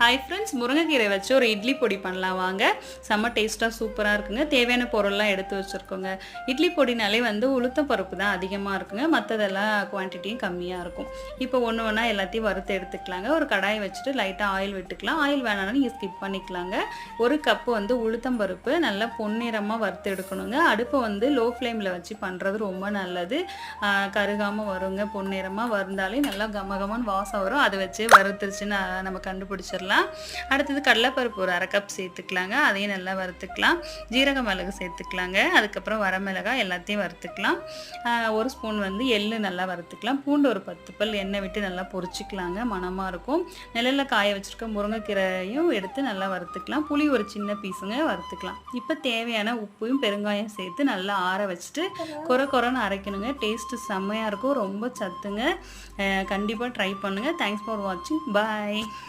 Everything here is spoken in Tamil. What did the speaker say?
ஹாய் ஃப்ரெண்ட்ஸ், முருங்கைக்கீரை வச்சு ஒரு இட்லி பொடி பண்ணலாம் வாங்க. செம்ம டேஸ்ட்டாக சூப்பராக இருக்குங்க. தேவையான பொருள்லாம் எடுத்து வச்சுருக்கோங்க. இட்லி பொடினாலே உளுத்தம் பருப்பு தான் அதிகமாக இருக்குங்க. மற்றதெல்லாம் குவான்டிட்டியும் கம்மியாக இருக்கும். இப்போ ஒன்று ஒன்றா எல்லாத்தையும் வறுத்து எடுத்துக்கலாங்க. ஒரு கடாயை வச்சுட்டு லைட்டாக ஆயில் விட்டுக்கலாம். ஆயில் வேணாலும் நீங்கள் ஸ்கிப் பண்ணிக்கலாங்க. ஒரு கப்பு உளுத்தம் பருப்பு நல்லா பொன்னிறமாக வறுத்து எடுக்கணுங்க. அடுப்பை லோ ஃப்ளேமில் வச்சு பண்ணுறது ரொம்ப நல்லது. கருகாமல் வருங்க. பொன்னிறமாக வறுந்தாலே நல்லா கமகமான வாசம் வரும். அதை வச்சு வறுத்துருச்சுன்னு நம்ம கண்டுபிடிச்சிடலாம். அடுத்தது கடலைப்பருப்பு ஒரு அரை கப் சேர்த்துக்கலாங்க. அதையும் நல்லா வறுத்துக்கலாம். ஜீரக மிளகு சேர்த்துக்கலாங்க. அதுக்கப்புறம் வரமிளகாய் எல்லாத்தையும் வறுத்துக்கலாம். ஒரு ஸ்பூன் எள்ளு நல்லா வறுத்துக்கலாம். பூண்டு ஒரு 10 பல் எண்ணெய் விட்டு நல்லா பொரிச்சிக்கலாங்க. மணமாக இருக்கும். நிழலில் காய வச்சுருக்க முருங்கைக்கீரையும் எடுத்து நல்லா வறுத்துக்கலாம். புளி ஒரு சின்ன பீஸுங்க வறுத்துக்கலாம். இப்போ தேவையான உப்பையும் பெருங்காயம் சேர்த்து நல்லா ஆற வச்சுட்டு கொரன்னு அரைக்கணுங்க. டேஸ்ட்டு செம்மையாக இருக்கும். ரொம்ப சத்துங்க. கண்டிப்பாக ட்ரை பண்ணுங்கள். தேங்க்ஸ் ஃபார் வாட்சிங். பாய்.